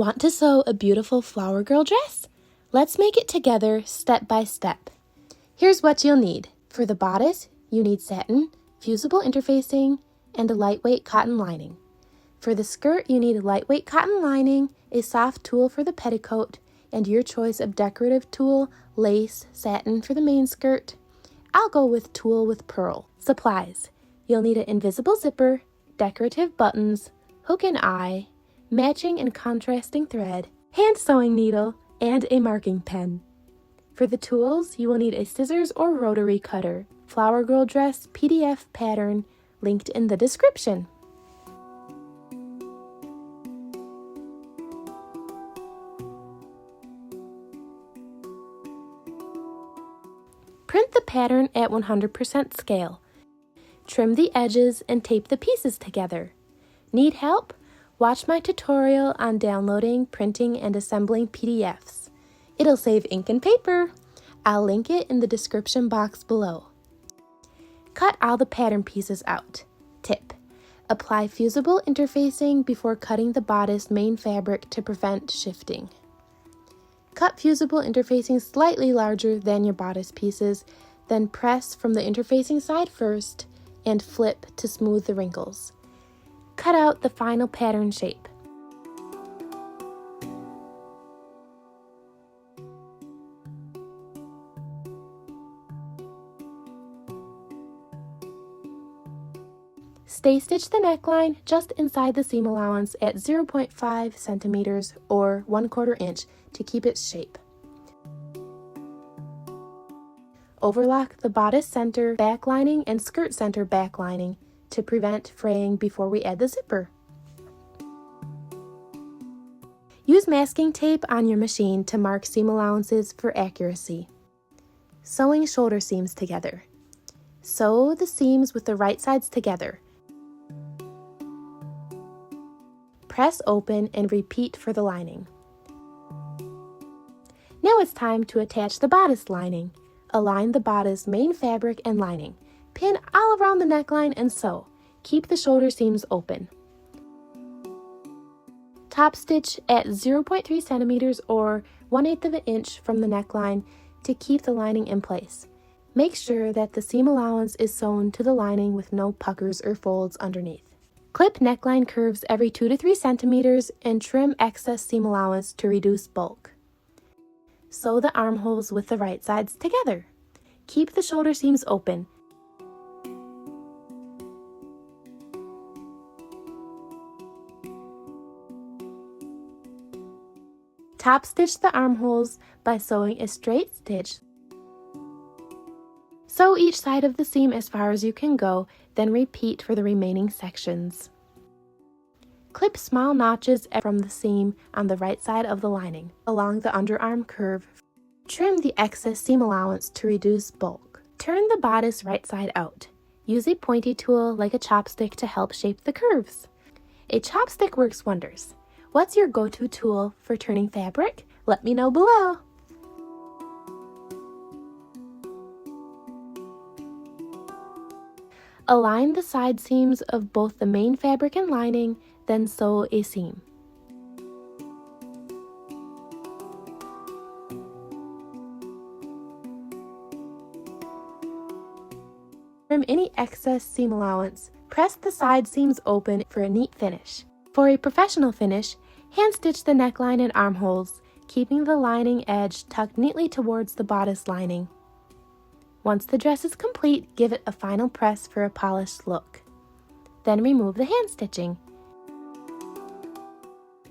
Want to sew a beautiful flower girl dress? Let's make it together step by step. Here's what you'll need. For the bodice, you need satin, fusible interfacing, and a lightweight cotton lining. For the skirt, you need a lightweight cotton lining, a soft tulle for the petticoat, and your choice of decorative tulle, lace, satin for the main skirt. I'll go with tulle with pearl. Supplies. You'll need an invisible zipper, decorative buttons, hook and eye, matching and contrasting thread, hand sewing needle, and a marking pen. For the tools, you will need a scissors or rotary cutter, flower girl dress PDF pattern linked in the description. Print the pattern at 100% scale. Trim the edges and tape the pieces together. Need help? Watch my tutorial on downloading, printing, and assembling PDFs. It'll save ink and paper. I'll link it in the description box below. Cut all the pattern pieces out. Tip: apply fusible interfacing before cutting the bodice main fabric to prevent shifting. Cut fusible interfacing slightly larger than your bodice pieces, then press from the interfacing side first and flip to smooth the wrinkles. Cut out the final pattern shape. Stay stitch the neckline just inside the seam allowance at 0.5 centimeters or 1/4 inch to keep its shape. Overlock the bodice center back lining and skirt center back lining to prevent fraying before we add the zipper. Use masking tape on your machine to mark seam allowances for accuracy. Sewing shoulder seams together. Sew the seams with the right sides together. Press open and repeat for the lining. Now it's time to attach the bodice lining. Align the bodice main fabric and lining. Pin all around the neckline and sew. Keep the shoulder seams open. Top stitch at 0.3 centimeters or 1/8 of an inch from the neckline to keep the lining in place. Make sure that the seam allowance is sewn to the lining with no puckers or folds underneath. Clip neckline curves every 2 to 3 centimeters and trim excess seam allowance to reduce bulk. Sew the armholes with the right sides together. Keep the shoulder seams open. Top stitch the armholes by sewing a straight stitch. Sew each side of the seam as far as you can go, then repeat for the remaining sections. Clip small notches from the seam on the right side of the lining, along the underarm curve. Trim the excess seam allowance to reduce bulk. Turn the bodice right side out. Use a pointy tool like a chopstick to help shape the curves. A chopstick works wonders. What's your go-to tool for turning fabric? Let me know below. Align the side seams of both the main fabric and lining, then sew a seam. Trim any excess seam allowance. Press the side seams open for a neat finish. For a professional finish, hand stitch the neckline and armholes, keeping the lining edge tucked neatly towards the bodice lining. Once the dress is complete, give it a final press for a polished look. Then remove the hand stitching.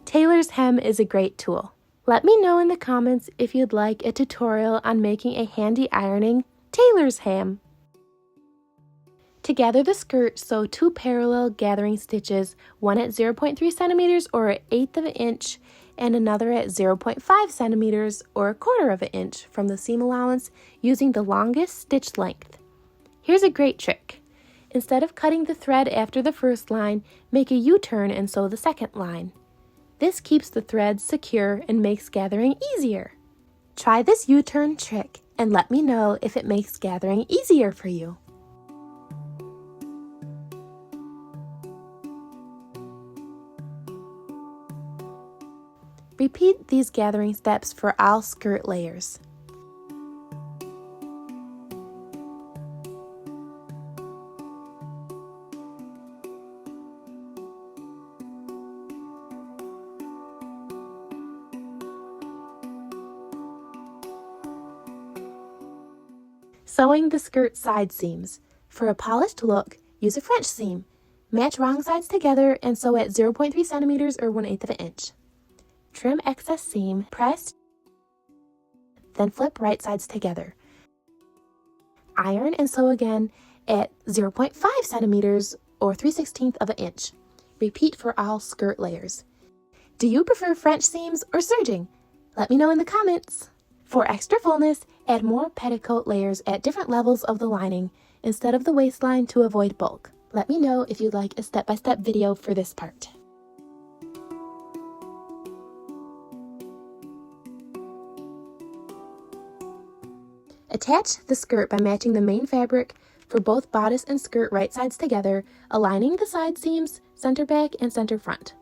Tailor's hem is a great tool. Let me know in the comments if you'd like a tutorial on making a handy ironing tailor's hem. To gather the skirt, sew 2 parallel gathering stitches, one at 0.3 centimeters or 1/8 of an inch, and another at 0.5 centimeters or 1/4 of an inch from the seam allowance using the longest stitch length. Here's a great trick. Instead of cutting the thread after the first line, make a U-turn and sew the second line. This keeps the threads secure and makes gathering easier. Try this U-turn trick and let me know if it makes gathering easier for you. Repeat these gathering steps for all skirt layers. Sewing the skirt side seams. For a polished look, use a French seam. Match wrong sides together and sew at 0.3 centimeters or 1/8 of an inch. Trim excess seam, press, then flip right sides together. Iron and sew again at 0.5 centimeters or 3/16 of an inch. Repeat for all skirt layers. Do you prefer French seams or serging? Let me know in the comments. For extra fullness, add more petticoat layers at different levels of the lining instead of the waistline to avoid bulk. Let me know if you'd like a step-by-step video for this part. Attach the skirt by matching the main fabric for both bodice and skirt right sides together, aligning the side seams, center back, and center front.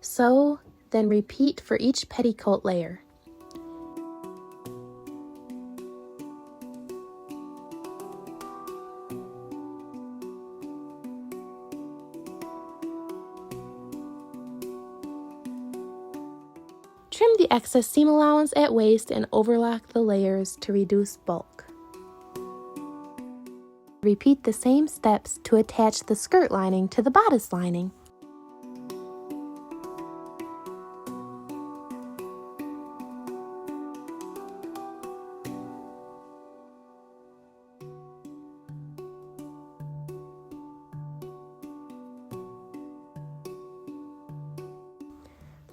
Sew, then repeat for each petticoat layer. Trim the excess seam allowance at waist and overlock the layers to reduce bulk. Repeat the same steps to attach the skirt lining to the bodice lining.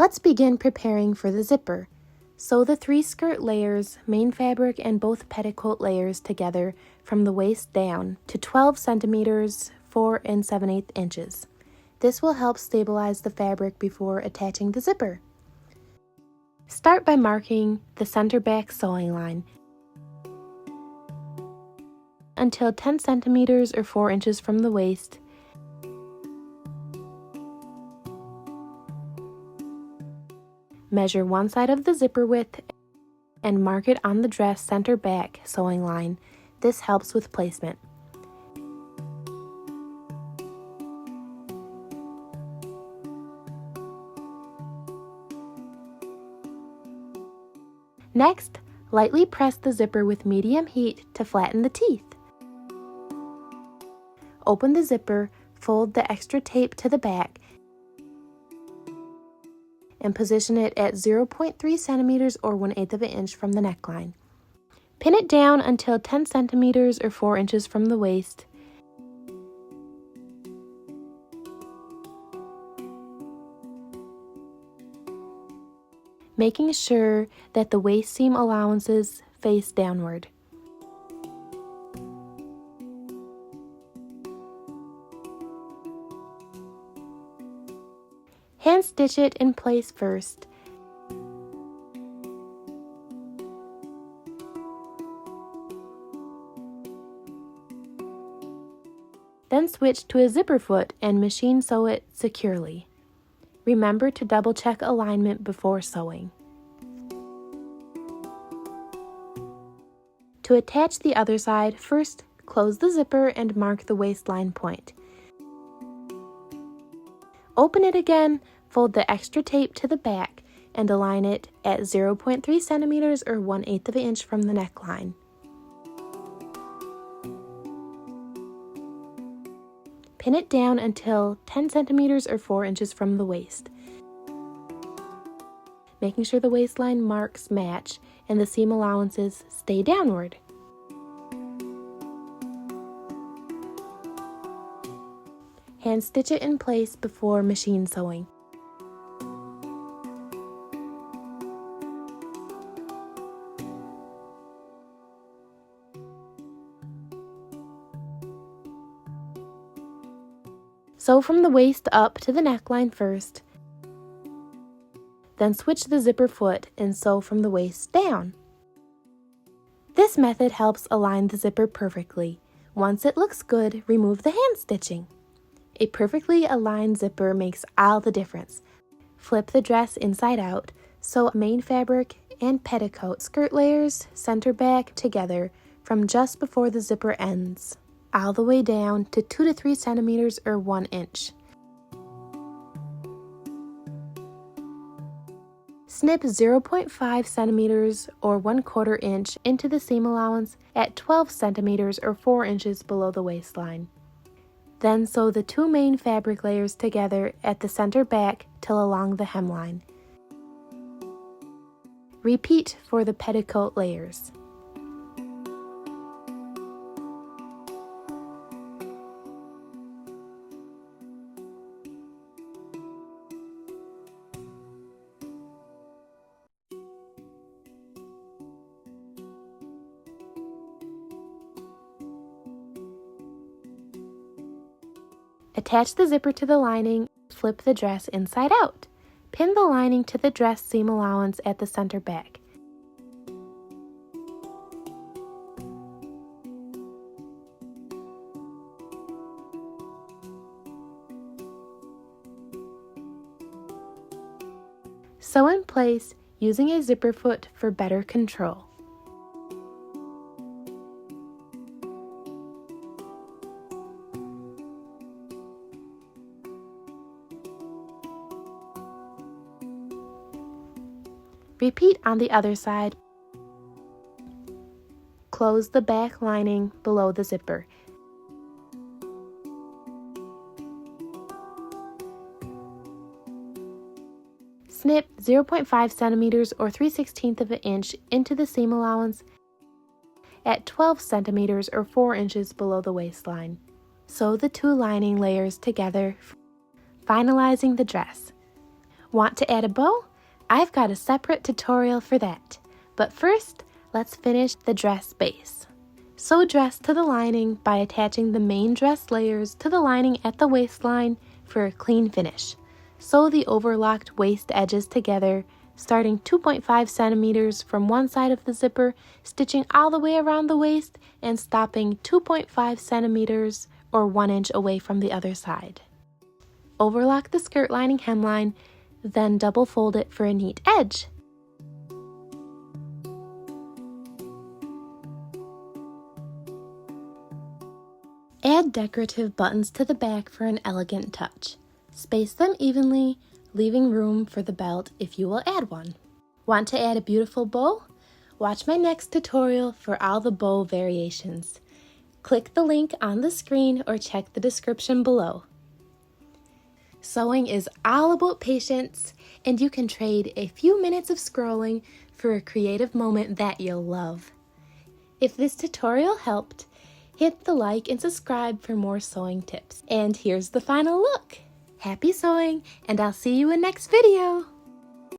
Let's begin preparing for the zipper. Sew the 3 skirt layers, main fabric, and both petticoat layers together from the waist down to 12 centimeters, 4 7/8 inches. This will help stabilize the fabric before attaching the zipper. Start by marking the center back sewing line until 10 centimeters or 4 inches from the waist. Measure one side of the zipper width and mark it on the dress center back sewing line. This helps with placement. Next, lightly press the zipper with medium heat to flatten the teeth. Open the zipper, fold the extra tape to the back, and position it at 0.3 centimeters or 1/8 of an inch from the neckline. Pin it down until 10 centimeters or 4 inches from the waist. Making sure that the waist seam allowances face downward. Hand stitch it in place first. Then switch to a zipper foot and machine sew it securely. Remember to double check alignment before sewing. To attach the other side, first close the zipper and mark the waistline point. Open it again, fold the extra tape to the back, and align it at 0.3 centimeters or 1/8 of an inch from the neckline. Pin it down until 10 centimeters or 4 inches from the waist. Making sure the waistline marks match and the seam allowances stay downward. Hand stitch it in place before machine sewing. Sew from the waist up to the neckline first, then switch the zipper foot and sew from the waist down. This method helps align the zipper perfectly. Once it looks good, remove the hand stitching. A perfectly aligned zipper makes all the difference. Flip the dress inside out, sew main fabric and petticoat skirt layers center back together from just before the zipper ends, all the way down to 2 to 3 centimeters or 1 inch. Snip 0.5 centimeters or 1/4 inch into the seam allowance at 12 centimeters or 4 inches below the waistline. Then sew the 2 main fabric layers together at the center back till along the hemline. Repeat for the petticoat layers. Attach the zipper to the lining, flip the dress inside out. Pin the lining to the dress seam allowance at the center back. Sew in place using a zipper foot for better control. Repeat on the other side. Close the back lining below the zipper. Snip 0.5 centimeters or 3/16 of an inch into the seam allowance at 12 centimeters or 4 inches below the waistline. Sew the 2 lining layers together, finalizing the dress. Want to add a bow? I've got a separate tutorial for that. But first, let's finish the dress base. Sew dress to the lining by attaching the main dress layers to the lining at the waistline for a clean finish. Sew the overlocked waist edges together, starting 2.5 centimeters from one side of the zipper, stitching all the way around the waist, and stopping 2.5 centimeters or 1 inch away from the other side. Overlock the skirt lining hemline, then double fold it for a neat edge. Add decorative buttons to the back for an elegant touch. Space them evenly, leaving room for the belt if you will add one. Want to add a beautiful bow? Watch my next tutorial for all the bow variations. Click the link on the screen or check the description below. Sewing is all about patience, and you can trade a few minutes of scrolling for a creative moment that you'll love. If this tutorial helped, hit the like and subscribe for more sewing tips. And here's the final look. Happy sewing, and I'll see you in next video.